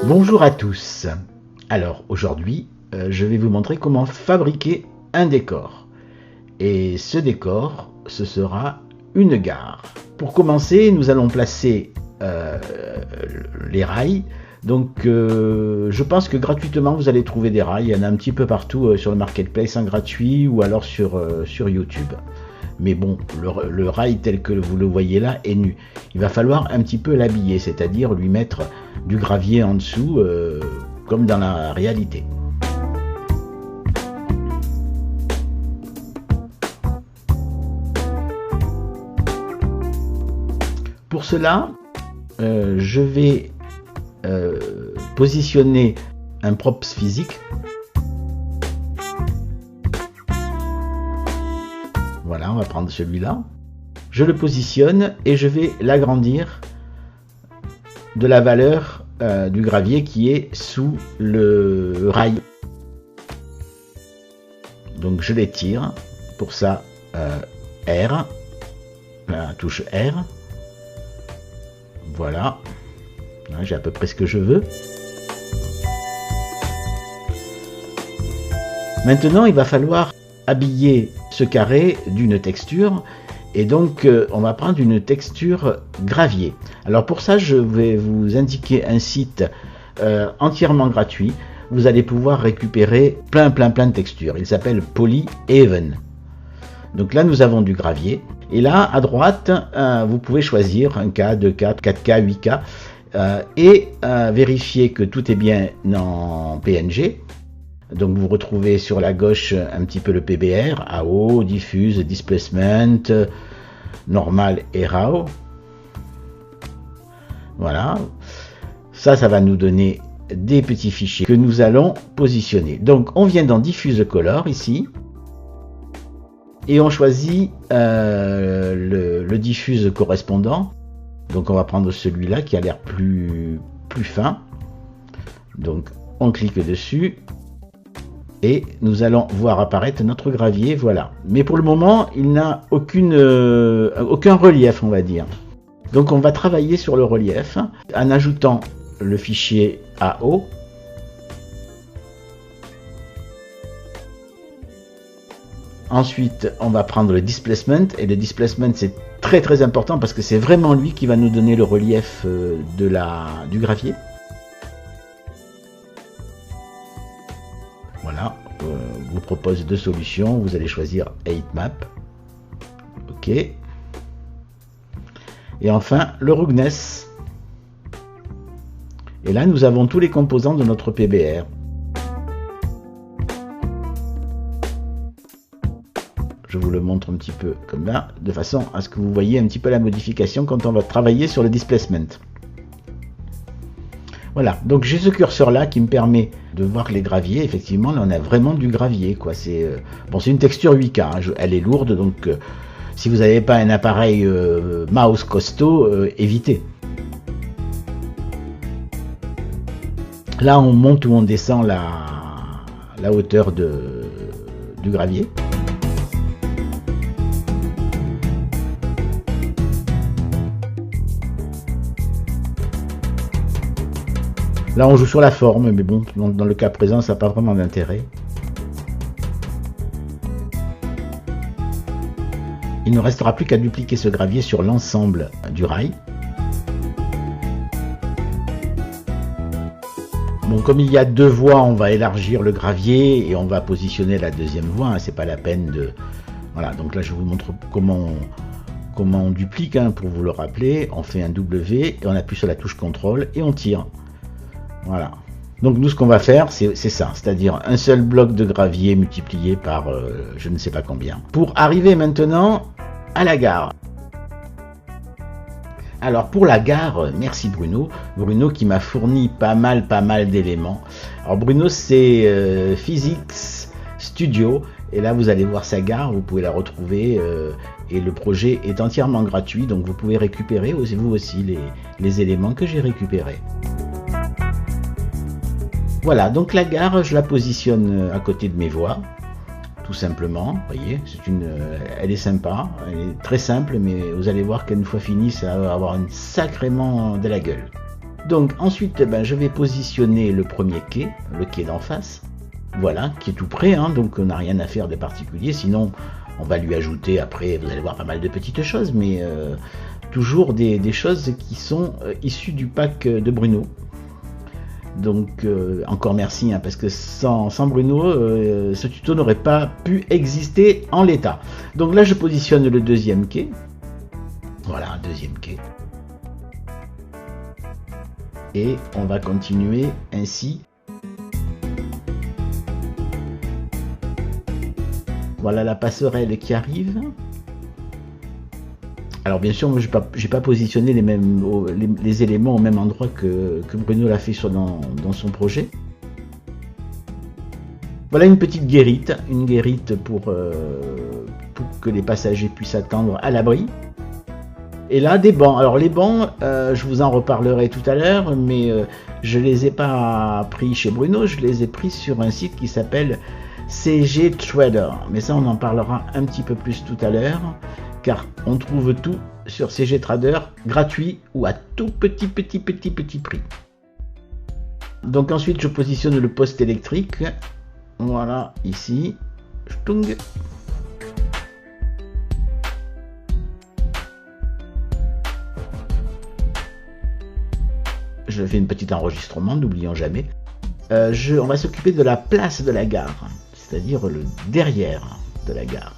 Bonjour à tous. Alors aujourd'hui, je vais vous montrer comment fabriquer un décor. Et ce décor, ce sera une gare. Pour commencer, nous allons placer les rails. Donc je pense que gratuitement vous allez trouver des rails. Il y en a un petit peu partout sur le marketplace en gratuit ou alors sur YouTube. Mais bon, le rail tel que vous le voyez là est nu. Il va falloir un petit peu l'habiller, c'est-à-dire lui mettre du gravier en dessous, comme dans la réalité. Pour cela, je vais positionner un props physique. Voilà, on va prendre celui-là. Je le positionne et je vais l'agrandir de la valeur du gravier qui est sous le rail. Donc je l'étire. Pour ça, R, la touche R. Voilà. J'ai à peu près ce que je veux. Maintenant, il va falloir habiller ce carré d'une texture et donc on va prendre une texture gravier. Alors pour ça je vais vous indiquer un site entièrement gratuit. Vous allez pouvoir récupérer plein de textures. Il s'appelle Polyhaven. Donc là nous avons du gravier et là à droite vous pouvez choisir 1K, 2K, 4K, 8K et vérifier que tout est bien en PNG. Donc vous retrouvez sur la gauche un petit peu le PBR, AO, Diffuse, Displacement, Normal et RAW. Voilà. Ça va nous donner des petits fichiers que nous allons positionner. Donc on vient dans Diffuse Color ici. Et on choisit le diffuse correspondant. Donc on va prendre celui-là qui a l'air plus fin. Donc on clique dessus. Et nous allons voir apparaître notre gravier, voilà. Mais pour le moment, il n'a aucun relief, on va dire. Donc on va travailler sur le relief en ajoutant le fichier AO. Ensuite, on va prendre le displacement. Et le displacement, c'est très important parce que c'est vraiment lui qui va nous donner le relief du gravier. Voilà, vous propose deux solutions, vous allez choisir 8map, ok, et enfin le roughness, et là nous avons tous les composants de notre PBR. Je vous le montre un petit peu comme là, de façon à ce que vous voyez un petit peu la modification quand on va travailler sur le displacement. Voilà, donc j'ai ce curseur là qui me permet de voir les graviers. Effectivement, là on a vraiment du gravier, quoi. C'est une texture 8K, hein. Elle est lourde, donc si vous n'avez pas un appareil mouse costaud, évitez. Là on monte ou on descend la hauteur du gravier. Là, on joue sur la forme, mais bon, dans le cas présent, ça n'a pas vraiment d'intérêt. Il ne restera plus qu'à dupliquer ce gravier sur l'ensemble du rail. Bon, comme il y a deux voies, on va élargir le gravier et on va positionner la deuxième voie. Hein, c'est pas la peine de... Voilà, donc là, je vous montre comment on duplique, hein, pour vous le rappeler. On fait un W et on appuie sur la touche CTRL et on tire. Voilà. Donc nous ce qu'on va faire c'est ça, c'est-à-dire un seul bloc de gravier multiplié par je ne sais pas combien. Pour arriver maintenant à la gare. Alors pour la gare, merci Bruno. Bruno qui m'a fourni pas mal d'éléments. Alors Bruno c'est Physics Studio et là vous allez voir sa gare, vous pouvez la retrouver et le projet est entièrement gratuit donc vous pouvez récupérer vous aussi les éléments que j'ai récupérés. Voilà, donc la gare, je la positionne à côté de mes voies, tout simplement. Vous voyez, elle est sympa, elle est très simple, mais vous allez voir qu'une fois finie, ça va avoir sacrément de la gueule. Donc ensuite, je vais positionner le premier quai, le quai d'en face, voilà, qui est tout prêt, hein, donc on n'a rien à faire de particulier, sinon on va lui ajouter après, vous allez voir pas mal de petites choses, mais toujours des choses qui sont issues du pack de Bruno. Donc encore merci, hein, parce que sans Bruno, ce tuto n'aurait pas pu exister en l'état. Donc là je positionne le deuxième quai, voilà, un deuxième quai. Et on va continuer ainsi. Voilà la passerelle qui arrive. Alors bien sûr, moi j'ai pas positionné les éléments au même endroit que Bruno l'a fait dans son projet. Voilà une petite guérite, pour que les passagers puissent attendre à l'abri. Et là, des bancs. Alors les bancs, je vous en reparlerai tout à l'heure, mais je les ai pas pris chez Bruno, je les ai pris sur un site qui s'appelle CG Trader. Mais ça, on en parlera un petit peu plus tout à l'heure, car on trouve tout sur CG Trader, gratuit ou à tout petit prix. Donc ensuite, je positionne le poste électrique. Voilà, ici. Stung. Je fais une petite enregistrement, n'oublions jamais. On va s'occuper de la place de la gare, c'est-à-dire le derrière de la gare.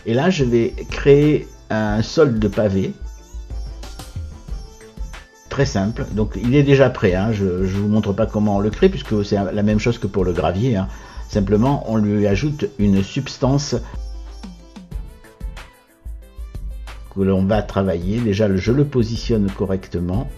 Et là, je vais créer un sol de pavé. Très simple. Donc, il est déjà prêt. Hein. Je ne vous montre pas comment on le crée, puisque c'est la même chose que pour le gravier. Hein. Simplement, on lui ajoute une substance que l'on va travailler. Déjà, je le positionne correctement.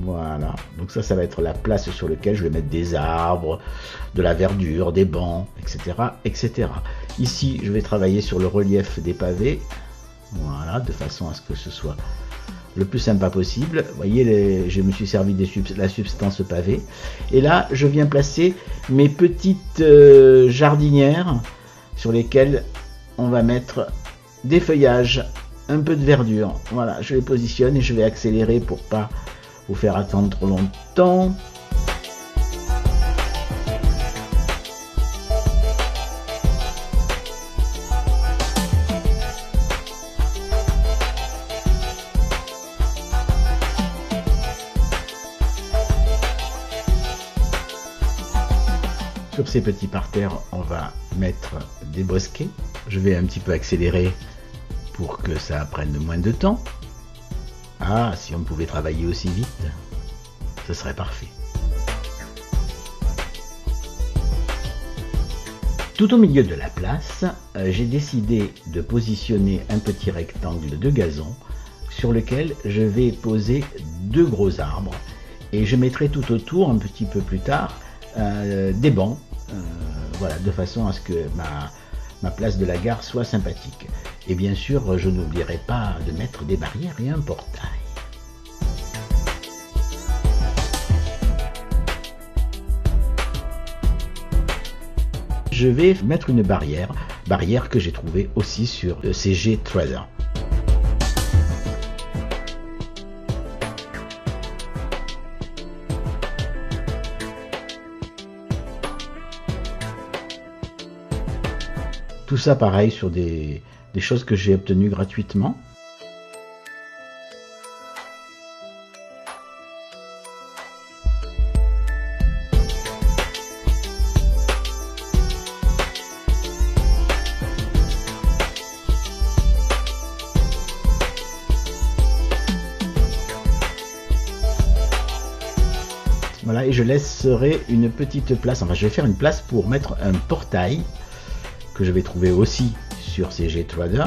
Voilà, donc ça va être la place sur laquelle je vais mettre des arbres, de la verdure, des bancs, etc., etc. Ici, je vais travailler sur le relief des pavés, voilà, de façon à ce que ce soit le plus sympa possible. Vous voyez, je me suis servi de la substance pavée. Et là, je viens placer mes petites jardinières sur lesquelles on va mettre des feuillages, un peu de verdure. Voilà, je les positionne et je vais accélérer pour pas vous faire attendre trop longtemps. Sur ces petits parterres, on va mettre des bosquets. Je vais un petit peu accélérer pour que ça prenne moins de temps. Ah, si on pouvait travailler aussi vite, ce serait parfait. Tout au milieu de la place, j'ai décidé de positionner un petit rectangle de gazon sur lequel je vais poser deux gros arbres et je mettrai tout autour, un petit peu plus tard, des bancs, voilà, de façon à ce que ma place de la gare soit sympathique. Et bien sûr, je n'oublierai pas de mettre des barrières et un portail. Je vais mettre une barrière que j'ai trouvée aussi sur CG Trader. Tout ça pareil sur des choses que j'ai obtenues gratuitement. Voilà, et je laisserai une petite place, enfin je vais faire une place pour mettre un portail que je vais trouver aussi sur CG Trader.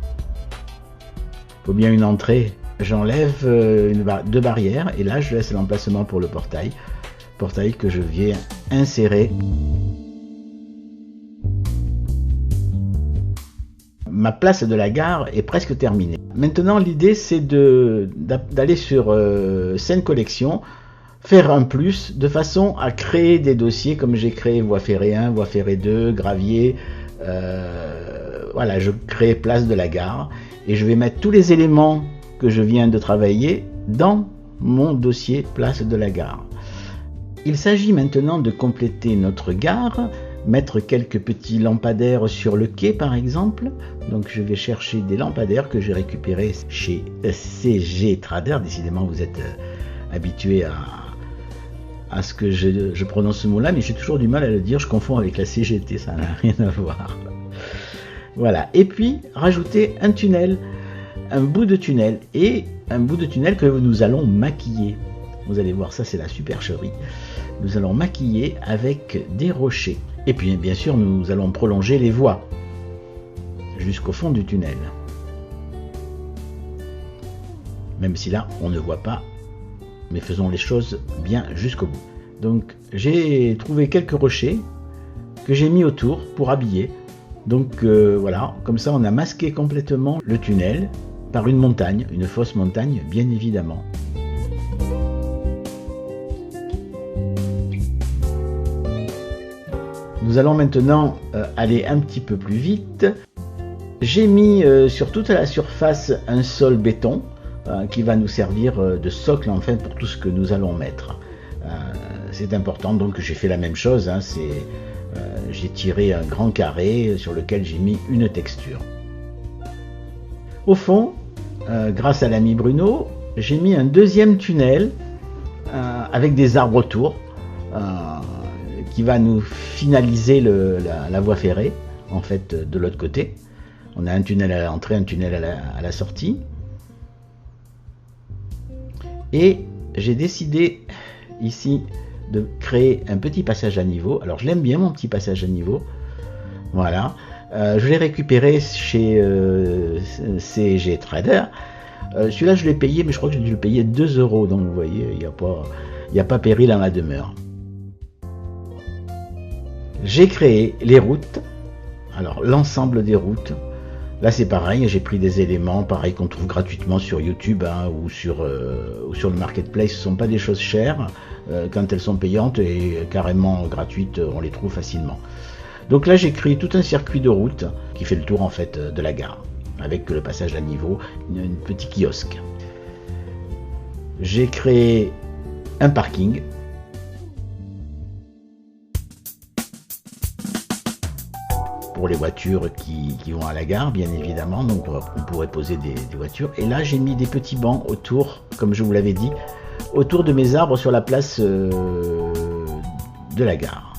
Il faut bien une entrée, j'enlève deux barrières et là je laisse l'emplacement pour le portail que je viens insérer. Ma place de la gare est presque terminée. Maintenant l'idée c'est d'aller sur scène collection, faire un plus de façon à créer des dossiers comme j'ai créé voie ferrée 1, voie ferrée 2, gravier, voilà, je crée place de la gare et je vais mettre tous les éléments que je viens de travailler dans mon dossier place de la gare. Il s'agit maintenant de compléter notre gare, mettre quelques petits lampadaires sur le quai par exemple. Donc je vais chercher des lampadaires que j'ai récupérés chez CG Trader. Décidément vous êtes habitué à ce que je prononce ce mot-là, mais j'ai toujours du mal à le dire, je confonds avec la CGT, ça n'a rien à voir. Voilà, et puis rajouter un tunnel, un bout de tunnel, et un bout de tunnel que nous allons maquiller. Vous allez voir, ça c'est la supercherie. Nous allons maquiller avec des rochers. Et puis bien sûr, nous allons prolonger les voies jusqu'au fond du tunnel. Même si là, on ne voit pas, mais faisons les choses bien jusqu'au bout. Donc j'ai trouvé quelques rochers que j'ai mis autour pour habiller. Donc voilà, comme ça on a masqué complètement le tunnel par une montagne, une fausse montagne bien évidemment. Nous allons maintenant aller un petit peu plus vite. J'ai mis sur toute la surface un sol béton qui va nous servir de socle en fait pour tout ce que nous allons mettre. C'est important, donc j'ai fait la même chose, hein, j'ai tiré un grand carré sur lequel j'ai mis une texture. Au fond, grâce à l'ami Bruno, j'ai mis un deuxième tunnel avec des arbres autour qui va nous finaliser la voie ferrée en fait de l'autre côté. On a un tunnel à l'entrée, un tunnel à la sortie. Et j'ai décidé ici de créer un petit passage à niveau. Alors je l'aime bien mon petit passage à niveau. Voilà. Je l'ai récupéré chez CG Trader. Celui-là je l'ai payé, mais je crois que j'ai dû le payer 2 €. Donc vous voyez, il n'y a pas péril dans la demeure. J'ai créé les routes. Alors l'ensemble des routes. Là c'est pareil, j'ai pris des éléments pareil qu'on trouve gratuitement sur YouTube hein, ou sur le marketplace. Ce ne sont pas des choses chères. Quand elles sont payantes et carrément gratuites, on les trouve facilement. Donc là j'ai créé tout un circuit de route qui fait le tour en fait de la gare avec le passage à niveau, un petit kiosque. J'ai créé un parking. Pour les voitures qui vont à la gare, bien évidemment, donc on pourrait poser des voitures. Et là, j'ai mis des petits bancs autour, comme je vous l'avais dit, autour de mes arbres sur la place de la gare.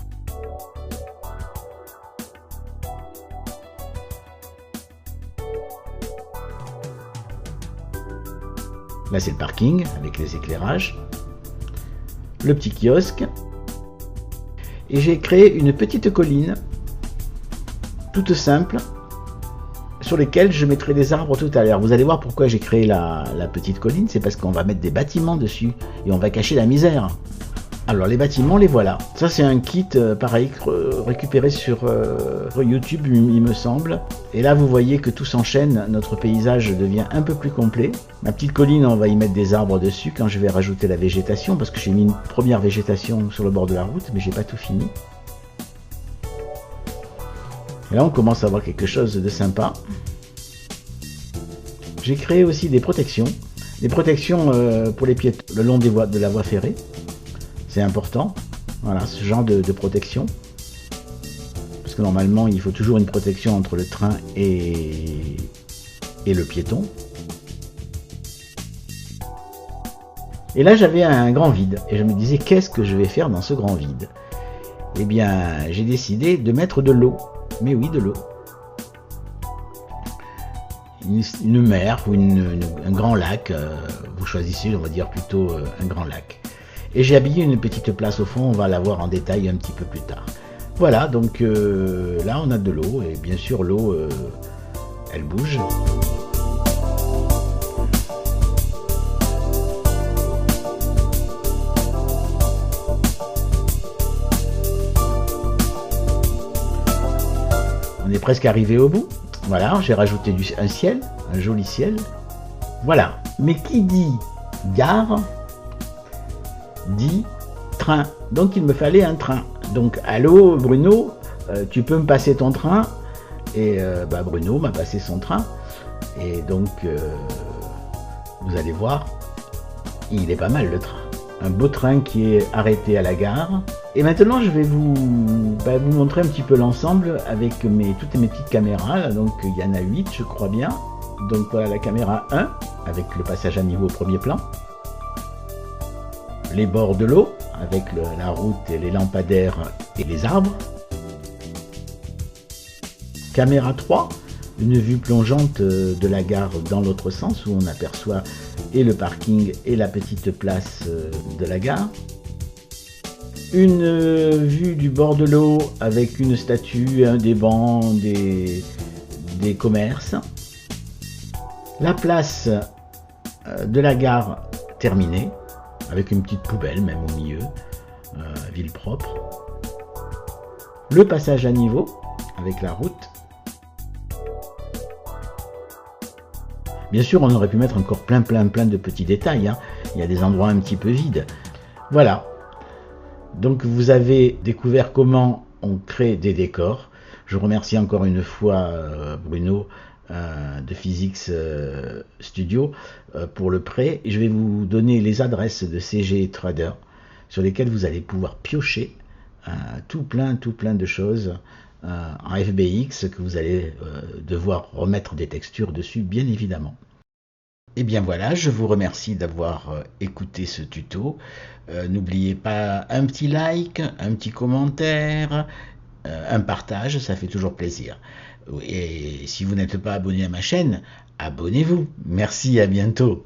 Là, c'est le parking avec les éclairages, le petit kiosque, et j'ai créé une petite colline toute simple, sur lesquelles je mettrai des arbres tout à l'heure. Vous allez voir pourquoi j'ai créé la petite colline, c'est parce qu'on va mettre des bâtiments dessus, et on va cacher la misère. Alors les bâtiments, les voilà. Ça c'est un kit, pareil, récupéré sur YouTube, il me semble. Et là vous voyez que tout s'enchaîne, notre paysage devient un peu plus complet. Ma petite colline, on va y mettre des arbres dessus quand je vais rajouter la végétation, parce que j'ai mis une première végétation sur le bord de la route, mais j'ai pas tout fini. Et là, on commence à avoir quelque chose de sympa. J'ai créé aussi des protections. Des protections pour les piétons le long de la voie ferrée. C'est important. Voilà, ce genre de protection. Parce que normalement, il faut toujours une protection entre le train et le piéton. Et là, j'avais un grand vide. Et je me disais, qu'est-ce que je vais faire dans ce grand vide? Eh bien, j'ai décidé de mettre de l'eau. Mais oui, de l'eau. Une mer ou un grand lac, vous choisissez, on va dire plutôt un grand lac. Et j'ai habillé une petite place au fond, on va la voir en détail un petit peu plus tard. Voilà, donc là on a de l'eau, et bien sûr l'eau, elle bouge. On est presque arrivé au bout. Voilà, j'ai rajouté un ciel, un joli ciel. Voilà. Mais qui dit gare dit train. Donc il me fallait un train. Donc allô Bruno, tu peux me passer ton train? Et Bruno m'a passé son train. Et donc, vous allez voir, il est pas mal le train. Un beau train qui est arrêté à la gare. Et maintenant, je vais vous montrer un petit peu l'ensemble avec toutes mes petites caméras. Là, donc, il y en a 8, je crois bien. Donc, voilà la caméra 1, avec le passage à niveau au premier plan. Les bords de l'eau, avec la route et les lampadaires et les arbres. Caméra 3, une vue plongeante de la gare dans l'autre sens, où on aperçoit et le parking et la petite place de la gare. Une vue du bord de l'eau avec une statue, des bancs, des commerces. La place de la gare terminée, avec une petite poubelle même au milieu, ville propre. Le passage à niveau avec la route. Bien sûr, on aurait pu mettre encore plein de petits détails, hein. Il y a des endroits un petit peu vides. Voilà. Donc vous avez découvert comment on crée des décors. Je remercie encore une fois Bruno de Physics Studio pour le prêt. Et je vais vous donner les adresses de CG Trader sur lesquelles vous allez pouvoir piocher tout plein de choses en FBX que vous allez devoir remettre des textures dessus, bien évidemment. Et bien voilà, je vous remercie d'avoir écouté ce tuto. N'oubliez pas un petit like, un petit commentaire, un partage, ça fait toujours plaisir. Et si vous n'êtes pas abonné à ma chaîne, abonnez-vous. Merci, à bientôt.